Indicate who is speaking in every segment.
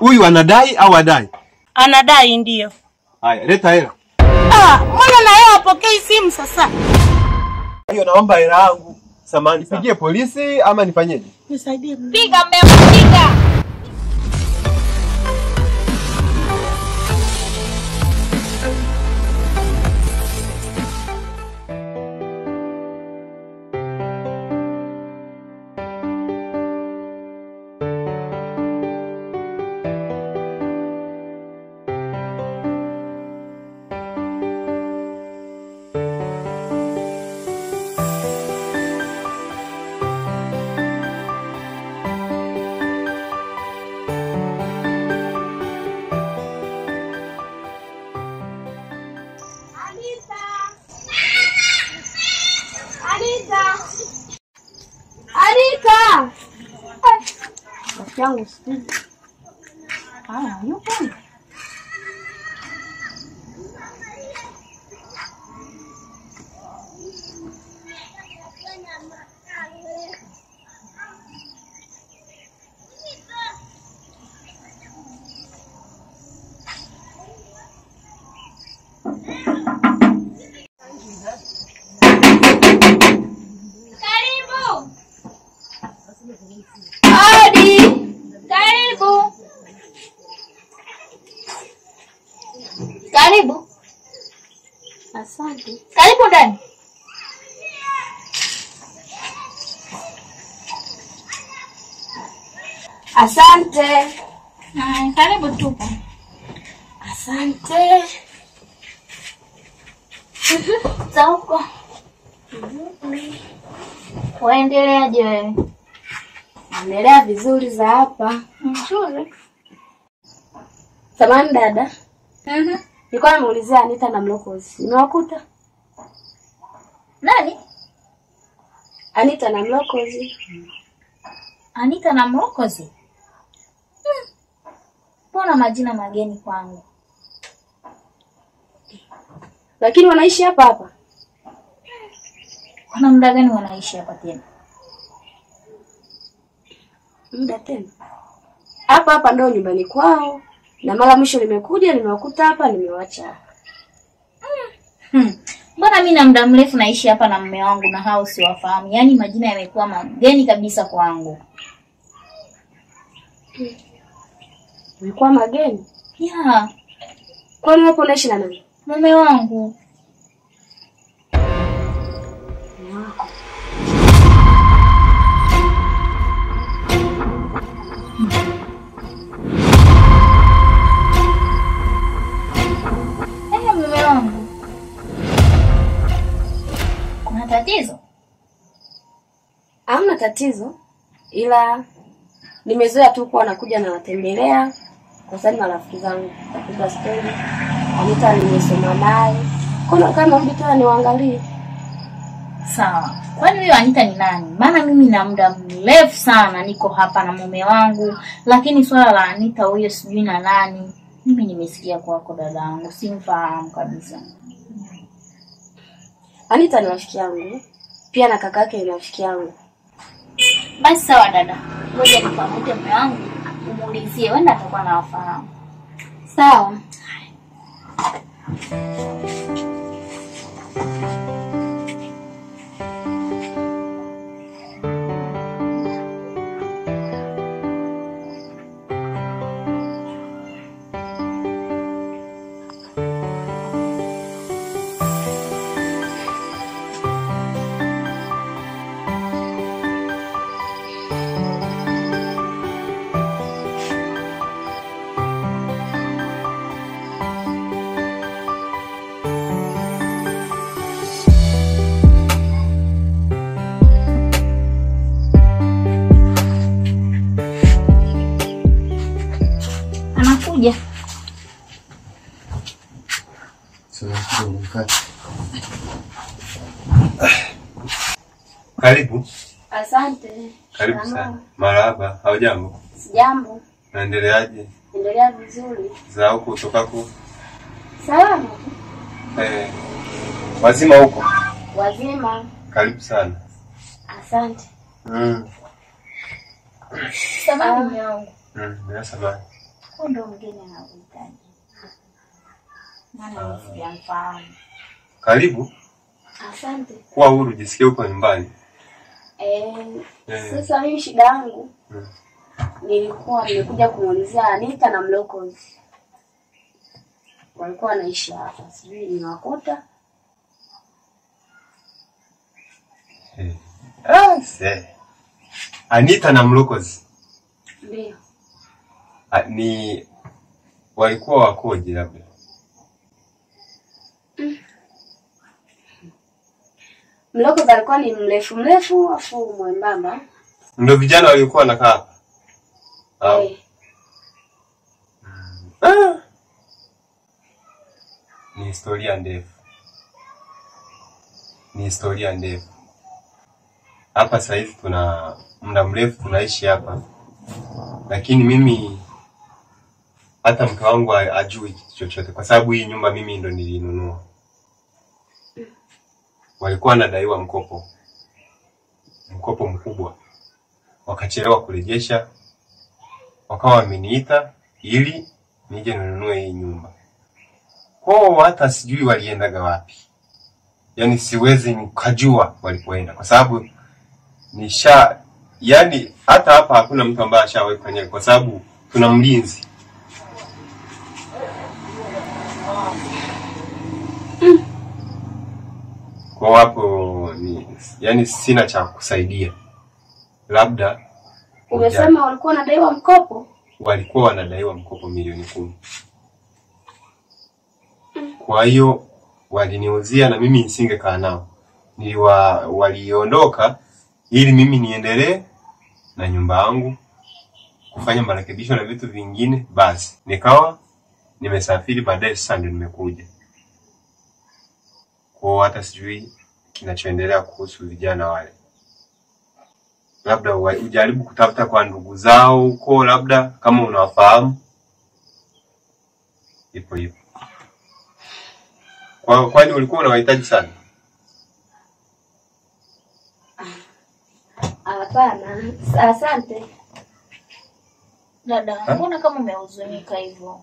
Speaker 1: Huyu anadai au adai?
Speaker 2: Anadai ndio.
Speaker 1: Haya, leta hela.
Speaker 2: Mbona na yeye apokei simu sasa?
Speaker 1: Hiyo naomba hela yangu. Samahani. Nipigie polisi ama nifanyeje?
Speaker 2: Nisaidie. Piga mmeo, piga.
Speaker 3: Anita! Yangu siku. Yupo. Karibu. Asante. Karibu ndani. Asante. Karibu tupo. Asante. Zauko. Waendeleaje wewe? Naendelea vizuri za hapa. Nzuri. Samahani dada. Nilikuwa namuulizia Anita na Mlokozi. Nimewakuta?
Speaker 2: Nani?
Speaker 3: Anita na Mlokozi.
Speaker 2: Anita na Mlokozi? Mbona majina mageni kwangu?
Speaker 3: Lakini wanaishi hapa hapa.
Speaker 2: Wana muda gani wanaishi hapa tena?
Speaker 3: Muda tena? Hapa hapa ndio nyumbani kwao. Na mara mwisho nimekuja nimewakuta hapa nimewaacha hapa.
Speaker 2: Mbona mimi na muda mrefu naishi hapa na mume wangu na hao siwafahamu. Yaani majina yamekuwa mageni kabisa kwangu.
Speaker 3: Yamekuwa mageni?
Speaker 2: Yeah.
Speaker 3: Kwani hapo unaishi na nani?
Speaker 2: Mume wangu. Mume wangu. Kuna tatizo?
Speaker 3: Hamna tatizo. Ila nimezoea tu kuwa nakuja na watembelea kwa sababu marafiki zangu kupiga story. Anita nimesoma naye. Kuna kama mtu tu aniangalie.
Speaker 2: Sawa. Kwani huyo Anita ni nani? Maana mimi na muda mrefu sana niko hapa na mume wangu, lakini swala la Anita huyo sijui na nani. Mimi nimesikia kwako dadangu, simfahamu kabisa.
Speaker 3: Anita ni rafiki yangu. Pia na kakake ni rafiki yangu.
Speaker 2: Basi sawa dada. Ngoja nikamute mume wangu, umuulizie wenda atakuwa anawafahamu.
Speaker 3: Sawa.
Speaker 2: Anakuja.
Speaker 1: Karibu.
Speaker 3: Asante.
Speaker 1: Karibu sana. Marahaba. Hujambo?
Speaker 3: Sijambo.
Speaker 1: Naendeleaje?
Speaker 3: Endelea vizuri.
Speaker 1: Za huko utokako?
Speaker 3: Salama.
Speaker 1: Wazima huko?
Speaker 3: Wazima.
Speaker 1: Karibu sana.
Speaker 3: Asante.
Speaker 2: Samahani mume wangu.
Speaker 1: Bila samahani.
Speaker 2: Ndo mgeni anakuhitaji. Maana sijamfahamu.
Speaker 1: Karibu.
Speaker 3: Asante.
Speaker 1: Kuwa huru, jisikie uko nyumbani.
Speaker 3: Sasa mimi shida yangu nilikuwa nimekuja kumuulizia Anita na Mlokozi. Walikuwa wanaishi hapa. Sijui niwakuta.
Speaker 1: Anita na Mlokozi.
Speaker 3: Ndio.
Speaker 1: Ni walikuwa wakoje labda?
Speaker 3: Mlokozi alikuwa ni mrefu afu mwembamba.
Speaker 1: Ndio vijana walikuwa wanakaa hapa. Ni historia ndefu. Hapa sasa hivi tuna muda mrefu tunaishi hapa. Lakini mimi hata mke wangu ajui kitu chochote kwa sababu hii nyumba mimi ndo nilinunua. Walikuwa wanadaiwa mkopo mkubwa. Wakachelewa kurejesha. Wakawa wameniita ili nije ninunue hii nyumba. Kwa hata sijui waliendaga wapi. Yaani siwezi nikajua walipoenda kwa sababu yani hata hapa hakuna mtu ambaye ashawahi kufanya kwa sababu tuna mlinzi. Kwa hapo yani sina cha kusaidia. Labda
Speaker 3: umesema walikuwa wanadaiwa mkopo? Walikuwa
Speaker 1: wanadaiwa mkopo milioni 10. Kwa hiyo waliniuzia na mimi nisingekaa nao. Waliondoka ili mimi niendelee na nyumba yangu kufanya marekebisho na vitu vingine basi. Nikawa nimesafiri baadaye sasa ndio nimekuja. Kwa hata sijui kinachoendelea kuhusu vijana wale. Labda ujaribu kutafuta kwa ndugu zao huko labda kama unawafahamu. Ipo. Kwani ulikuwa unawahitaji sana?
Speaker 3: Hapana, asante.
Speaker 2: Dada, mbona kama umehuzunika hivyo?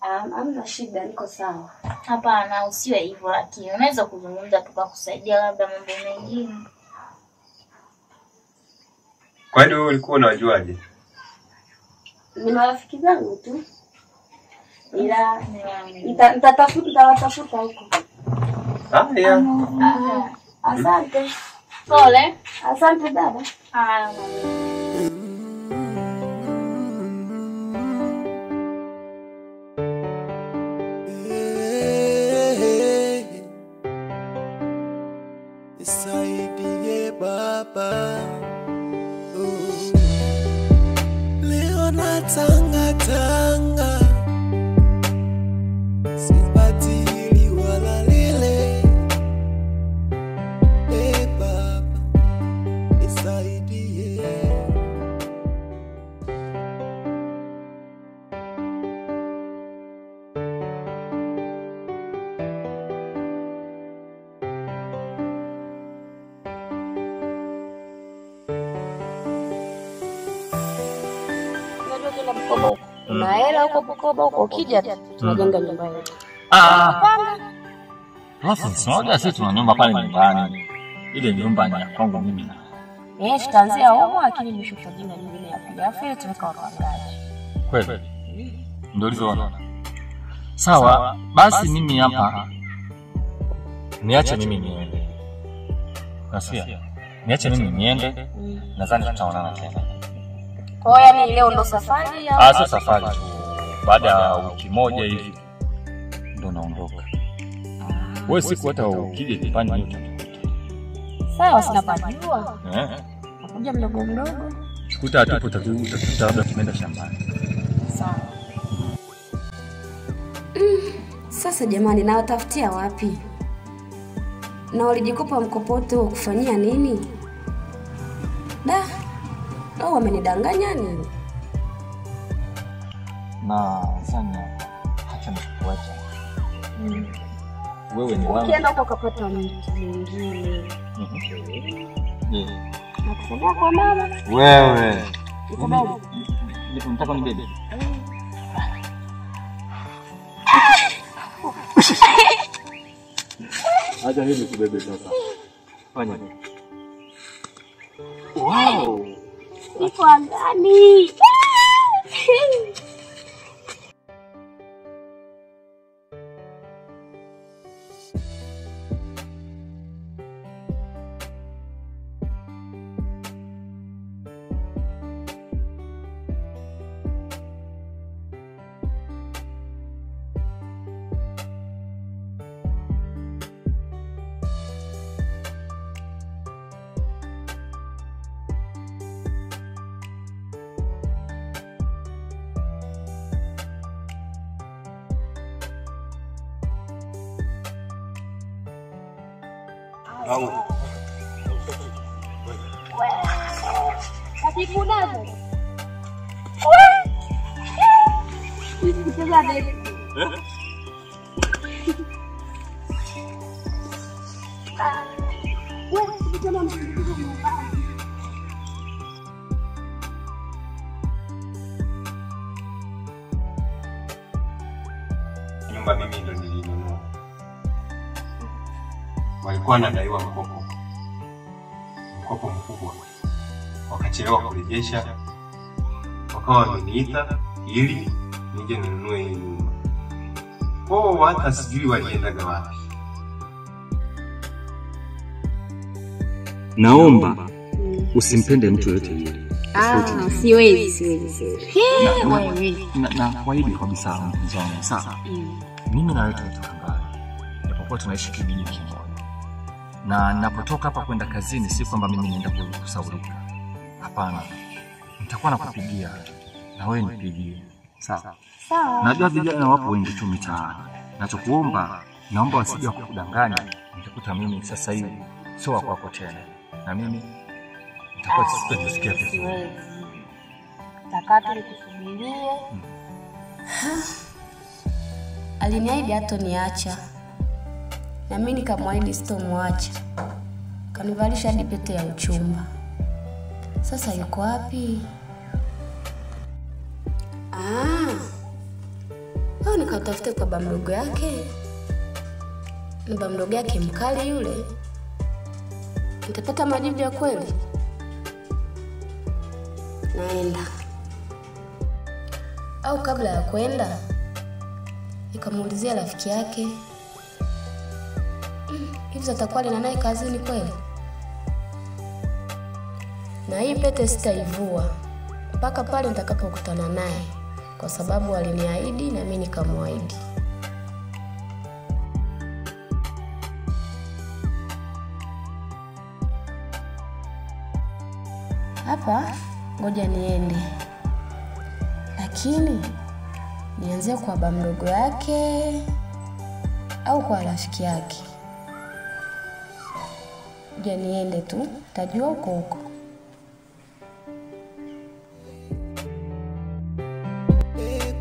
Speaker 3: Hamna shida, niko sawa.
Speaker 2: Hapana, usiwe hivyo lakini unaweza kuzungumza tukakusaidia labda mambo mengine.
Speaker 1: Kwani wewe ulikuwa unajuaje?
Speaker 3: Ni marafiki zangu tu. Ila nitatafuta huko. Asante.
Speaker 2: Pole.
Speaker 3: Asante dada.
Speaker 4: Nisaidie baba. Leo natanga sipati hili wala lile. Baba nisaidie.
Speaker 3: Na hela huko Bukoba huko ukija tunajenga nyumba yetu.
Speaker 5: Alafu sasa sisi tuna nyumba pale nyumbani. Ile nyumba ni ya kwangu mimi.
Speaker 3: Tutaanzia huko lakini mwisho tutajenga nyingine ya pili. Afi tunaweka wapangaji.
Speaker 5: Kweli. Ndio ulizoona. Sawa, basi mimi hapa niache mimi niende. Nasikia. Niache mimi niende. Nadhani tutaonana tena.
Speaker 3: Kwa hiyo yani leo ndo safari au?
Speaker 5: Sio safari tu. Baada ya wiki moja hivi ndo naondoka. Wewe siku hata ukije nyumbani yote.
Speaker 3: Sawa, sina pajua. Nakuja mdogo mdogo.
Speaker 5: Sikuta tupo tutafuta labda tumeenda shambani.
Speaker 3: Sawa. Sasa jamani nawatafutia wapi? Na walijikopa mkopoto wa kufanyia nini? Au wamenidanganya nini?
Speaker 5: Na sana acha nikuache. Wewe ni wangu.
Speaker 3: Ukienda huko kapata mtu mwingine.
Speaker 5: Yeah.
Speaker 3: Nakusaidia kwa mama.
Speaker 5: Wewe. Unataka unibebe? Acha hivi kubebe sasa. Fanya. Wow.
Speaker 3: Niko angani. Katibu nazo. Kucheza date.
Speaker 1: Nyumba mimi ndo nilinunua. Walikuwa wanadaiwa mkopo mkubwa, wakachelewa kurejesha, wakawa wameniita ili nije ninunue hii nyumba. Kwa hata sijui waliendaga wapi.
Speaker 5: Naomba usimpende mtu yote yule.
Speaker 3: Siwezi.
Speaker 2: Wewe.
Speaker 5: Na kuahidi kabisa mpenzi wangu. Sawa. Mimi na wewe tunatoka mbali. Japokuwa tunaishi kijiji kimoja. Na ninapotoka hapa kwenda kazini si kwamba mimi naenda kusaulika. Hapana. Nitakuwa nakupigia na wewe nipigie. Sawa. Najua vijana wapo wengi tu mitaani. Nachokuomba, naomba wasije kukudanganya. Nitakuta mimi sasa hivi sio wako tena. Na mimi nitakuwa sikusikia vizuri.
Speaker 3: Takata nikusubirie. Aliniahidi hatoniacha. Na mimi nikamwahidi sitomwacha. Kanivalisha hadi pete ya uchumba. Sasa yuko wapi? Au nikatafute kwa baba mdogo yake? Ni baba mdogo yake mkali yule. Nitapata majibu ya kweli. Naenda. Au kabla ya kwenda nikamuulizia rafiki yake. Hivi atakuwa naye kazini kweli? Na hii pete sitaivua mpaka pale nitakapokutana naye, kwa sababu aliniahidi na mimi nikamwahidi. Hapa ngoja niende. Lakini nianzie kwa baba mdogo yake au kwa rafiki yake? Ngoja niende tu, tajua huko.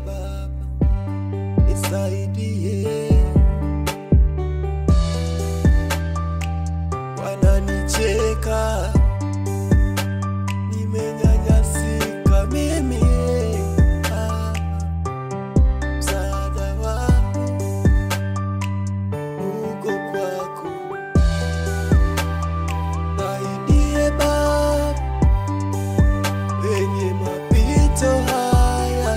Speaker 4: Baba, nisaidie. Wananicheka, nimenyanyasika mimi. Msaada wangu uko kwako. Nisaidie Baba, wenye mapito haya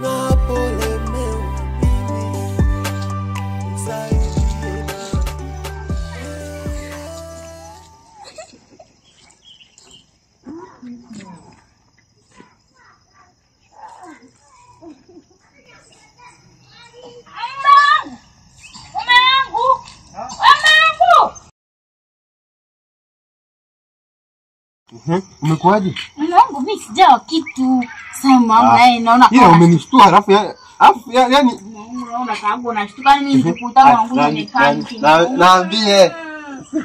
Speaker 4: napolemewa mimi. Nisaidie Baba.
Speaker 1: Umekuaje?
Speaker 2: Mungu mimi sijawa kitu. Sasa mama naye naona
Speaker 1: Ila umenishtua alafu yani
Speaker 2: unaona kama unashtuka mimi nikikuta wangu nimekani.
Speaker 1: Naambie.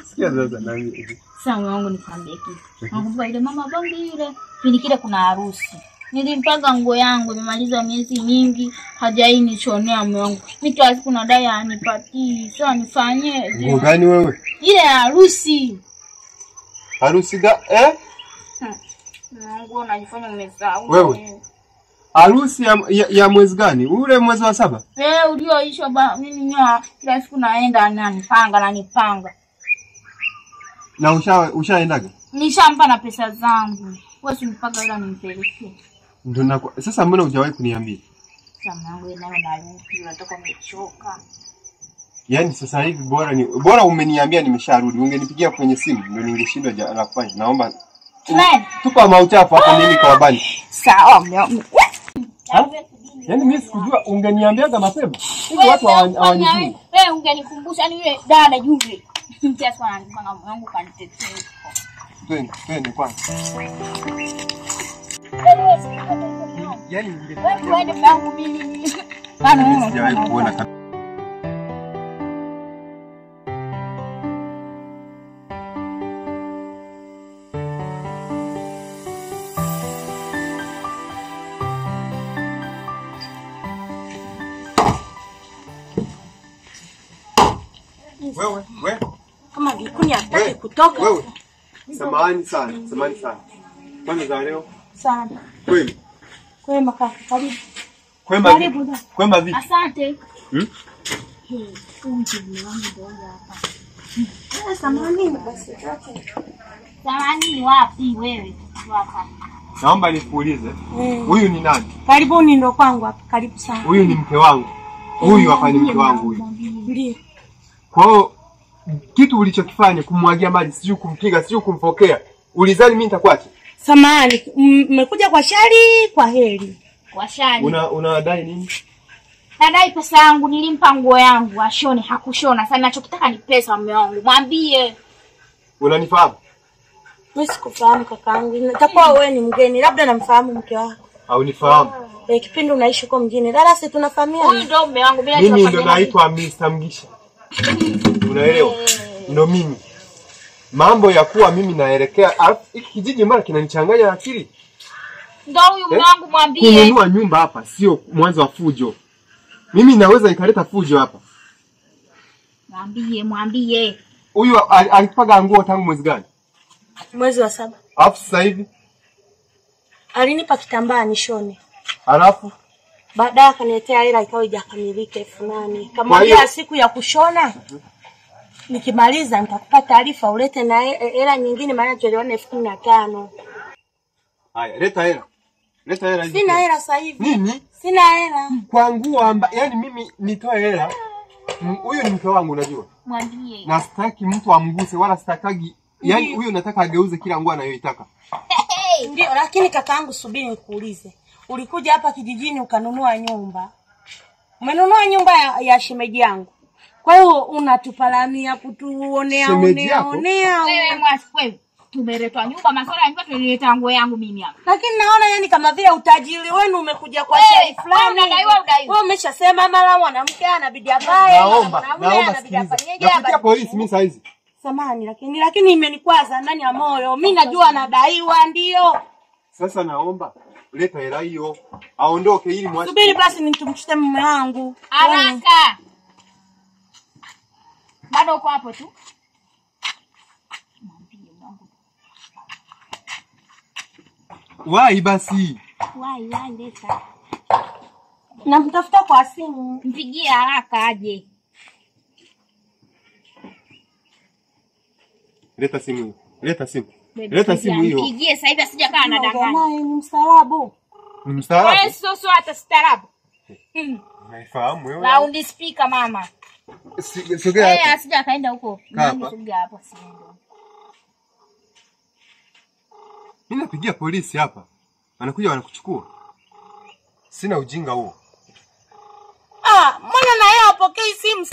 Speaker 1: Sikia sasa naambie.
Speaker 2: Sasa wangu nikwambie kitu. Nakumbuka ile mama bangi yule, pindi kile kuna harusi. Nilimpaka nguo yangu nimemaliza miezi mingi hajainichonea mume wangu. Mimi tu kuna dai anipatii. Sasa nifanyeje?
Speaker 1: Nguo gani wewe?
Speaker 2: Ile harusi.
Speaker 1: Harusi
Speaker 2: Mungu unajifanya umesahau.
Speaker 1: Wewe. Harusi ya mwezi gani? Ule mwezi wa 7?
Speaker 2: Ulioisha mimi nyoa kila siku naenda nanipanga.
Speaker 1: Na ushaendaga?
Speaker 2: Nishampa na pesa zangu. Wewe unipaga ila nimpelekee.
Speaker 1: Ndio sasa mbona hujawahi kuniambia?
Speaker 2: Samangu nayo naruki nataka nimechoka.
Speaker 1: Yaani sasa hivi bora umeniambia nimesharudi. Ungenipigia kwenye simu ndio ningeshindwa la kufanya. Naomba tupa mauchafu hapo nini kwa bani.
Speaker 2: Sawa mimi.
Speaker 1: Yaani mimi sikujua ungeniambiaga mapema. Hivi watu hawanijui.
Speaker 2: Wewe ungenikumbusha ni yule dada yule. Kiasi ananipanga moyo wangu kanitetea.
Speaker 1: Twende kwanza. Yaani
Speaker 2: wewe mwanangu mimi. Bana
Speaker 1: sijawahi kuona wewe
Speaker 3: kama Gikuni hataki kutoka.
Speaker 1: Wewe samahani sana. Kwanza za leo
Speaker 3: Sana.
Speaker 1: kweli
Speaker 3: Kwema kaka, karibu.
Speaker 1: Kwema vipi?
Speaker 2: Asante.
Speaker 3: Samahani basi.
Speaker 2: Samahani wapi wewe? Hapa.
Speaker 1: Naomba nikuulize. Huyu ni nani?
Speaker 3: Karibuni ndo kwangu hapa. Karibu sana.
Speaker 1: Huyu ni mke wangu. Huyu hapa ni mke wangu huyu.
Speaker 3: Ndio.
Speaker 1: Kwa hiyo kitu ulichokifanya kumwagia maji, sijui kumpiga, sijui kumfokea. Ulizani mimi nitakuacha?
Speaker 3: Samahani, mmekuja kwa shari, kwa heri.
Speaker 2: Kwa shari.
Speaker 1: Unadai nini?
Speaker 2: Nadai pesa yangu, nilimpa nguo yangu, ashone, hakushona. Sasa ninachokitaka ni pesa mume wangu. Mwambie.
Speaker 1: Unanifahamu?
Speaker 3: Mimi sikufahamu kakaangu. Nitakuwa wewe ni mgeni, labda namfahamu mke wako.
Speaker 1: Au nifahamu?
Speaker 3: Kipindi unaishi kwa mjini. Dada si tunafahamiana.
Speaker 2: Huyu ndo mume wangu bila
Speaker 1: mimi ndo naitwa Mr. Mgisha. Unaelewa? Ndo mimi. Mambo ya kuwa mimi naelekea hiki kijiji mara kinanichanganya akili.
Speaker 2: Ndo huyu mume wangu mwambie.
Speaker 1: Kununua nyumba hapa sio mwanzo wa fujo. Mimi naweza ikaleta fujo hapa.
Speaker 2: Mwambie.
Speaker 1: Huyu alipaga nguo tangu mwezi gani?
Speaker 3: Mwezi wa 7.
Speaker 1: Alafu sasa hivi
Speaker 3: alinipa kitambaa nishone.
Speaker 1: Alafu
Speaker 3: baadaye akaniletea hela ikawa haijakamilika 8,000. Kama siku ya kushona nikimaliza nitakupa taarifa ulete na hela nyingine maana tuelewane 15,000.
Speaker 1: Haya, leta hela. Hizi.
Speaker 3: Sina hela sasa hivi.
Speaker 1: Nini?
Speaker 3: Sina hela.
Speaker 1: Kwa nguo yani mimi nitoe hela. Huyu ni mke wangu unajua.
Speaker 2: Mwambie.
Speaker 1: Na sitaki mtu amguse wala sitakagi. Yani huyu nataka ageuze kila nguo anayoitaka.
Speaker 3: Ndio, lakini kakaangu subiri nikuulize. Ulikuja hapa kijijini ukanunua nyumba. Umenunua nyumba ya shemeji yangu. Kwa hiyo unatupalamia kutuonea.
Speaker 2: Wewe mwasi tumeletwa nyumba masuala ya nyumba tulileta nguo yangu mimi hapa.
Speaker 3: Lakini naona yani kama vile utajiri wenu umekuja kwa shari fulani. Wewe umeshasema mara mwanamke anabidi abaye.
Speaker 1: Naomba nakutia polisi mimi saa hizi.
Speaker 3: Samahani lakini imenikwaza ndani ya moyo. Mimi najua anadaiwa ndio.
Speaker 1: Sasa naomba leta hela hiyo. Aondoke ili mwache.
Speaker 3: Subiri basi nitumchite mume wangu.
Speaker 2: Haraka. Bado uko hapo tu.
Speaker 1: Wai basi.
Speaker 2: Wai leta.
Speaker 3: Namtafuta kwa simu.
Speaker 2: Mpigie haraka aje.
Speaker 1: Leta simu hiyo.
Speaker 2: Mpigie sasa hivi asije kaa anadanganya.
Speaker 3: Naye ni mstaarabu.
Speaker 2: Wewe sio hata staarabu.
Speaker 1: Naifahamu wewe.
Speaker 2: Loud speaker mama.
Speaker 1: Sogea hapa.
Speaker 2: Asije akaenda huko. Sogea hapo siende.
Speaker 1: Mimi napigia polisi hapa. Wanakuja wanakuchukua. Sina ujinga huo.
Speaker 3: Mbona na yeye apokei simu?